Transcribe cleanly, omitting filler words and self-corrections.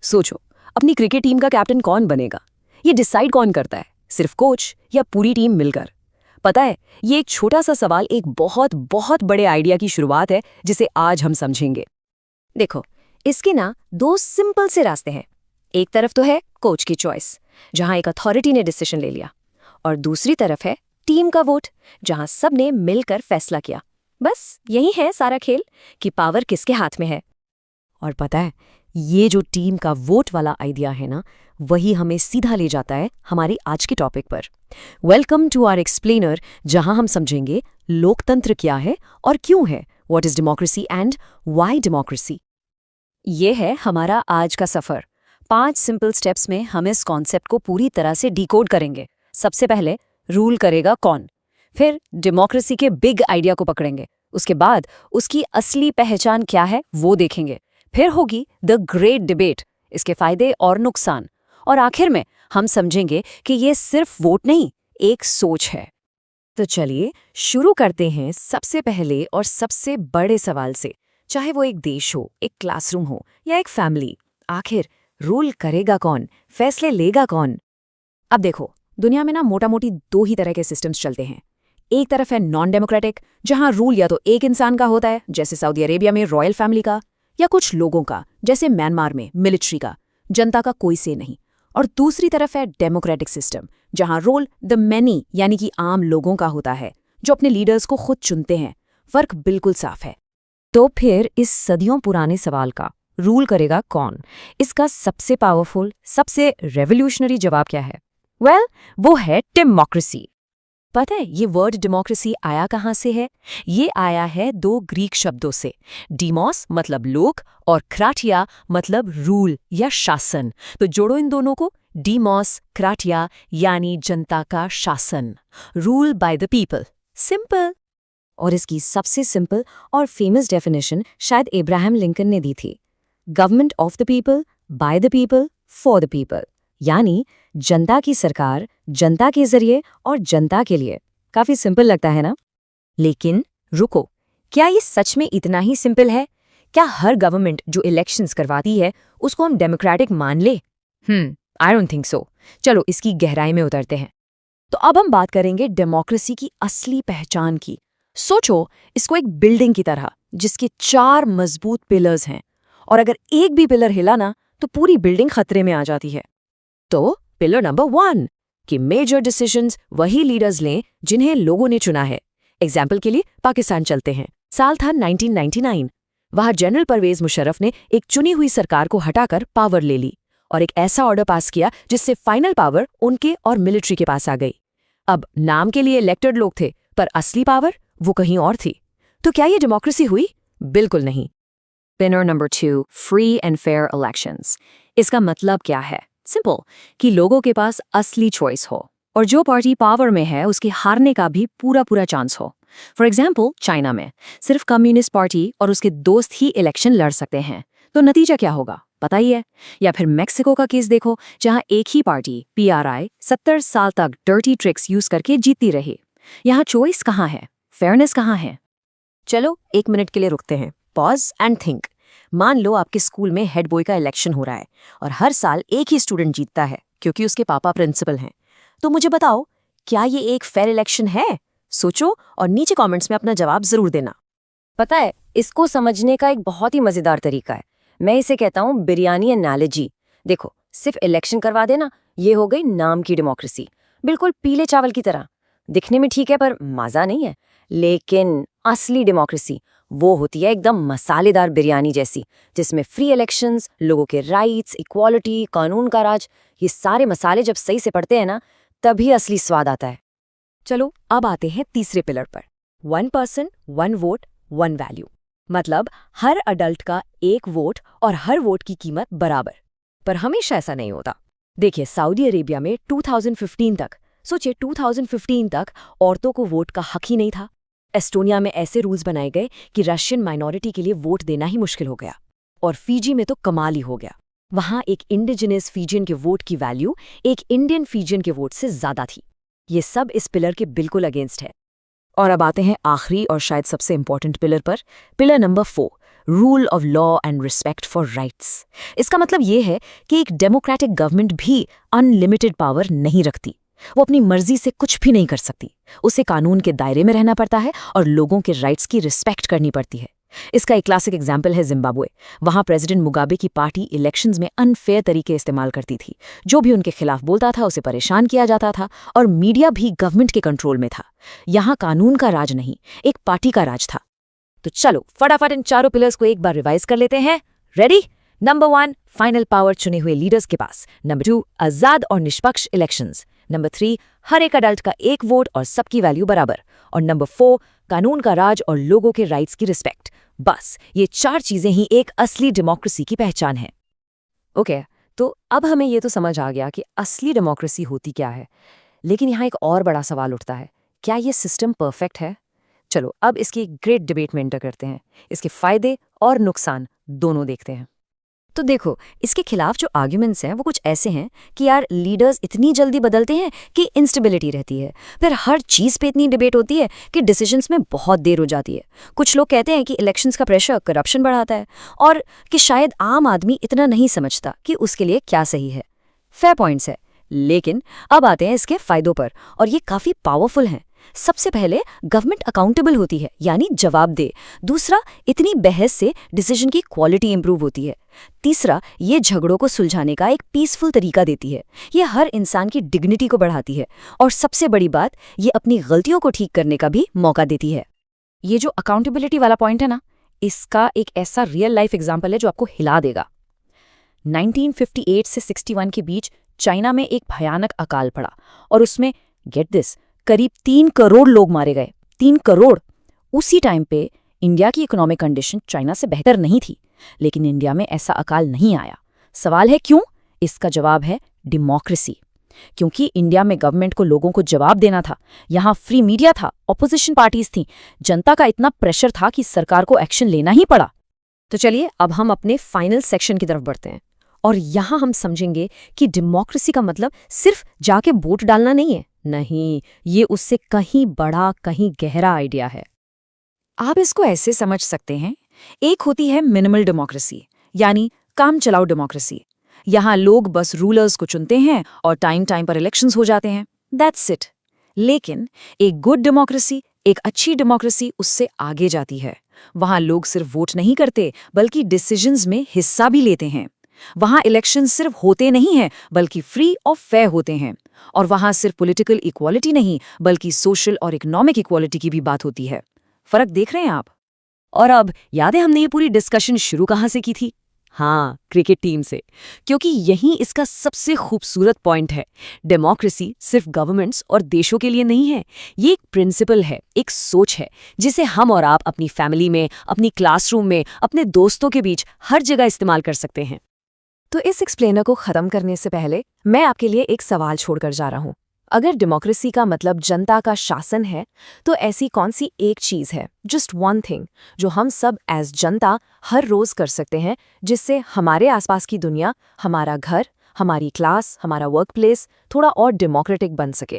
सोचो, अपनी cricket team का कैप्टन कौन बनेगा? ये डिसाइड कौन करता है? सिर्फ कोच या पूरी टीम मिलकर? पता है, ये एक छोटा सा सवाल एक बहुत बहुत बड़े आइडिया की शुरुआत है जिसे आज हम समझेंगे। देखो, इसके ना दो सिंपल से रास्ते हैं। एक तरफ तो है कोच की चॉइस, जहां एक अथॉरिटी ने डिसीजन ले लिया, और दूसरी तरफ है टीम का वोट, जहां सबने मिलकर फैसला किया। बस यही है सारा खेल कि पावर किसके हाथ में है। और पता है, ये जो टीम का वोट वाला आइडिया है ना, वही हमें सीधा ले जाता है हमारे आज के टॉपिक पर। वेलकम टू आवर एक्सप्लेनर, जहां हम समझेंगे लोकतंत्र क्या है और क्यों है, what is democracy and why democracy. ये है हमारा आज का सफर। 5 सिंपल स्टेप्स में हम इस कॉन्सेप्ट को पूरी तरह से डिकोड करेंगे। सबसे पहले रूल करेगा कौन, फिर डेमोक्रेसी के बिग आइडिया को पकड़ेंगे, उसके बाद उसकी असली पहचान क्या है वो देखेंगे, फिर होगी द ग्रेट डिबेट, इसके फायदे और नुकसान, और आखिर में हम समझेंगे कि ये सिर्फ वोट नहीं, एक सोच है। तो चलिए शुरू करते हैं सबसे पहले और सबसे बड़े सवाल से। चाहे वो एक देश हो, एक क्लासरूम हो या एक फैमिली, आखिर रूल करेगा कौन, फैसले लेगा कौन? अब देखो, दुनिया में ना मोटा मोटी 2 ही तरह के सिस्टम्स चलते हैं। एक तरफ है नॉन डेमोक्रेटिक, जहां रूल या तो एक इंसान का होता है, जैसे सऊदी अरेबिया में रॉयल फैमिली का, या कुछ लोगों का, जैसे म्यांमार में मिलिट्री का, जनता का कोई से नहीं। और दूसरी तरफ है डेमोक्रेटिक सिस्टम, जहां रोल द मैनी यानी कि आम लोगों का होता है, जो अपने लीडर्स को खुद चुनते हैं। फर्क बिल्कुल साफ है। तो फिर इस सदियों पुराने सवाल का रूल करेगा कौन, इसका सबसे पावरफुल, सबसे रेवोल्यूशनरी जवाब क्या है? वेल, वो है डेमोक्रेसी। पता है ये वर्ड डेमोक्रेसी आया कहाँ से है? ये आया है 2 ग्रीक शब्दों से। डीमोस मतलब लोक और क्राटिया मतलब रूल या शासन। तो जोड़ो इन दोनों को, डीमोस क्राटिया यानी जनता का शासन, rule by the people. Simple. और इसकी सबसे सिंपल और फेमस डेफिनेशन शायद अब्राहम लिंकन ने दी थी, government of the people, by the people, for the people, यानी जनता की सरकार, जनता के जरिए और जनता के लिए। काफी सिंपल लगता है ना? लेकिन रुको, क्या ये सच में इतना ही सिंपल है? क्या हर गवर्नमेंट जो इलेक्शंस करवाती है उसको हम डेमोक्रेटिक मान ले? I don't think so. चलो इसकी गहराई में उतरते हैं। तो अब हम बात करेंगे डेमोक्रेसी की असली पहचान की। सोचो इसको एक बिल्डिंग की तरह, जिसके 4 मजबूत पिलर्स हैं, और अगर एक भी पिलर हिला ना तो पूरी बिल्डिंग खतरे में आ जाती है। तो पिलर नंबर 1 कि मेजर डिसीजंस वही लीडर्स लें जिन्हें लोगों ने चुना है। एग्जाम्पल के लिए पाकिस्तान चलते हैं। साल था 1999। वहां जनरल परवेज मुशर्रफ ने एक चुनी हुई सरकार को हटाकर पावर ले ली और एक ऐसा ऑर्डर पास किया जिससे फाइनल पावर उनके और मिलिट्री के पास आ गई। अब नाम के लिए इलेक्टेड लोग थे, पर असली पावर वो कहीं और थी। तो क्या ये डेमोक्रेसी हुई? बिल्कुल नहीं। Pillar number 2 free and fair elections. इसका मतलब क्या है? सिंपल, कि लोगों के पास असली चॉइस हो और जो पार्टी पावर में है उसके हारने का भी पूरा चांस हो। फॉर एग्जाम्पल, चाइना में सिर्फ कम्युनिस्ट पार्टी और उसके दोस्त ही इलेक्शन लड़ सकते हैं, तो नतीजा क्या होगा पता ही है। या फिर मेक्सिको का केस देखो, जहां एक ही पार्टी PRI 70 साल तक डर्टी ट्रिक्स यूज करके जीतती रही। यहाँ चॉइस कहाँ है? फेयरनेस कहाँ है? चलो 1 मिनट के लिए रुकते हैं, पॉज एंड थिंक। मान लो आपके स्कूल में हेड बॉय का इलेक्शन हो रहा है और हर साल एक ही स्टूडेंट जीतता है क्योंकि उसके पापा प्रिंसिपल हैं। तो मुझे बताओ, क्या ये एक फेयर इलेक्शन है? सोचो और नीचे कमेंट्स में अपना जवाब जरूर देना। पता है, इसको समझने का एक बहुत ही मजेदार तरीका है। मैं इसे कहता हूँ बिरयानी एनालॉजी। देखो, सिर्फ इलेक्शन करवा देना, ये हो गई नाम की डेमोक्रेसी, बिल्कुल पीले चावल की तरह। दिखने में ठीक है पर मजा नहीं है। लेकिन असली डेमोक्रेसी वो होती है एकदम मसालेदार बिरयानी जैसी, जिसमें फ्री इलेक्शंस, लोगों के राइट्स, इक्वालिटी, कानून का राज, ये सारे मसाले जब सही से पड़ते हैं ना, तभी असली स्वाद आता है। चलो अब आते हैं तीसरे पिलर पर, 1 पर्सन 1 वोट 1 वैल्यू। मतलब हर अडल्ट का 1 वोट और हर वोट की कीमत बराबर। पर हमेशा ऐसा नहीं होता। देखिए, सऊदी अरेबिया में 2015 तक, सोचिए 2015 तक औरतों को वोट का हक ही नहीं था। एस्टोनिया में ऐसे रूल्स बनाए गए कि रशियन माइनॉरिटी के लिए वोट देना ही मुश्किल हो गया। और फीजी में तो कमाल ही हो गया। वहां एक इंडिजिनस फीजियन के वोट की वैल्यू एक इंडियन फीजियन के वोट से ज्यादा थी। ये सब इस पिलर के बिल्कुल अगेंस्ट है। और अब आते हैं आखिरी और शायद सबसे इंपॉर्टेंट पिलर पर, pillar number 4 rule of law and respect for rights. इसका मतलब ये है कि एक डेमोक्रेटिक गवर्नमेंट भी अनलिमिटेड पावर नहीं रखती। वो अपनी मर्जी से कुछ भी नहीं कर सकती। उसे कानून के दायरे में रहना पड़ता है और लोगों के राइट्स की रिस्पेक्ट करनी पड़ती है। इसका एक क्लासिक एग्जाम्पल है जिम्बाब्वे। वहां प्रेसिडेंट मुगाबे की पार्टी इलेक्शंस में अनफेयर तरीके इस्तेमाल करती थी। जो भी उनके खिलाफ बोलता था उसे परेशान किया जाता था और मीडिया भी गवर्नमेंट के कंट्रोल में था। यहां कानून का राज नहीं, एक पार्टी का राज था। तो चलो फटाफट इन चारों पिलर्स को एक बार रिवाइज कर लेते हैं। रेडी? नंबर 1, फाइनल पावर चुने हुए लीडर्स के पास। नंबर 2, आजाद और निष्पक्ष इलेक्शंस। नंबर 3, हर एक अडल्ट का एक वोट और सबकी वैल्यू बराबर। और नंबर 4, कानून का राज और लोगों के राइट्स की रिस्पेक्ट। बस ये 4 चीजें ही एक असली डेमोक्रेसी की पहचान है। ओके, तो अब हमें ये तो समझ आ गया कि असली डेमोक्रेसी होती क्या है। लेकिन यहाँ एक और बड़ा सवाल उठता है, क्या ये सिस्टम परफेक्ट है? चलो अब इसकी एक ग्रेट डिबेट में एंटर करते हैं। इसके फायदे और नुकसान दोनों देखते हैं। तो देखो, इसके खिलाफ जो आर्ग्यूमेंट्स हैं वो कुछ ऐसे हैं कि यार लीडर्स इतनी जल्दी बदलते हैं कि इंस्टेबिलिटी रहती है। फिर हर चीज़ पे इतनी डिबेट होती है कि डिसीजंस में बहुत देर हो जाती है। कुछ लोग कहते हैं कि इलेक्शंस का प्रेशर करप्शन बढ़ाता है और कि शायद आम आदमी इतना नहीं समझता कि उसके लिए क्या सही है। फेयर पॉइंट्स है। लेकिन अब आते हैं इसके फायदों पर, और ये काफ़ी पावरफुल हैं। सबसे पहले, गवर्नमेंट अकाउंटेबल होती है, यानी जवाबदेह। दूसरा, इतनी बहस से डिसीजन की क्वालिटी इंप्रूव होती है। तीसरा, ये झगड़ों को सुलझाने का एक पीसफुल तरीका देती है। ये हर इंसान की डिग्निटी को बढ़ाती है। और सबसे बड़ी बात, ये अपनी गलतियों को ठीक करने का भी मौका देती है। ये जो अकाउंटेबिलिटी वाला पॉइंट है ना, इसका एक ऐसा रियल लाइफ एग्जाम्पल है जो आपको हिला देगा। 1958 से 61 के बीच चाइना में एक भयानक अकाल पड़ा और उसमें, गेट दिस, करीब 3 करोड़ लोग मारे गए। 3 करोड़! उसी टाइम पे इंडिया की इकोनॉमिक कंडीशन चाइना से बेहतर नहीं थी, लेकिन इंडिया में ऐसा अकाल नहीं आया। सवाल है क्यों? इसका जवाब है डेमोक्रेसी। क्योंकि इंडिया में गवर्नमेंट को लोगों को जवाब देना था, यहाँ फ्री मीडिया था, ऑपोजिशन पार्टीज थीं, जनता का इतना प्रेशर था कि सरकार को एक्शन लेना ही पड़ा। तो चलिए अब हम अपने फाइनल सेक्शन की तरफ बढ़ते हैं और यहाँ हम समझेंगे कि डेमोक्रेसी का मतलब सिर्फ जाके वोट डालना नहीं है। नहीं, ये उससे कहीं बड़ा, कहीं गहरा आइडिया है। आप इसको ऐसे समझ सकते हैं, एक होती है मिनिमल डेमोक्रेसी, यानी काम चलाओ डेमोक्रेसी। यहाँ लोग बस रूलर्स को चुनते हैं और टाइम टाइम पर इलेक्शंस हो जाते हैं, दैट्स इट। लेकिन एक गुड डेमोक्रेसी, एक अच्छी डेमोक्रेसी उससे आगे जाती है। वहाँ लोग सिर्फ वोट नहीं करते बल्कि डिसीजंस में हिस्सा भी लेते हैं। वहाँ इलेक्शन सिर्फ होते नहीं हैं बल्कि फ्री और फेयर होते हैं। और वहाँ सिर्फ पॉलिटिकल इक्वालिटी नहीं बल्कि सोशल और इकोनॉमिक इक्वालिटी की भी बात होती है। फर्क देख रहे हैं आप? और अब याद है हमने ये पूरी डिस्कशन शुरू कहाँ से की थी? हाँ, क्रिकेट टीम से। क्योंकि यही इसका सबसे खूबसूरत पॉइंट है। डेमोक्रेसी सिर्फ गवर्नमेंट्स और देशों के लिए नहीं है, ये एक प्रिंसिपल है, एक सोच है जिसे हम और आप अपनी फैमिली में, अपनी क्लासरूम में, अपने दोस्तों के बीच हर जगह इस्तेमाल कर सकते हैं। तो इस एक्सप्लेनर को खत्म करने से पहले मैं आपके लिए एक सवाल छोड़कर जा रहा हूं। अगर डेमोक्रेसी का मतलब जनता का शासन है, तो ऐसी कौन सी एक चीज है, जस्ट वन थिंग, जो हम सब एज जनता हर रोज कर सकते हैं, जिससे हमारे आसपास की दुनिया, हमारा घर, हमारी क्लास, हमारा वर्क प्लेस थोड़ा और डेमोक्रेटिक बन सके?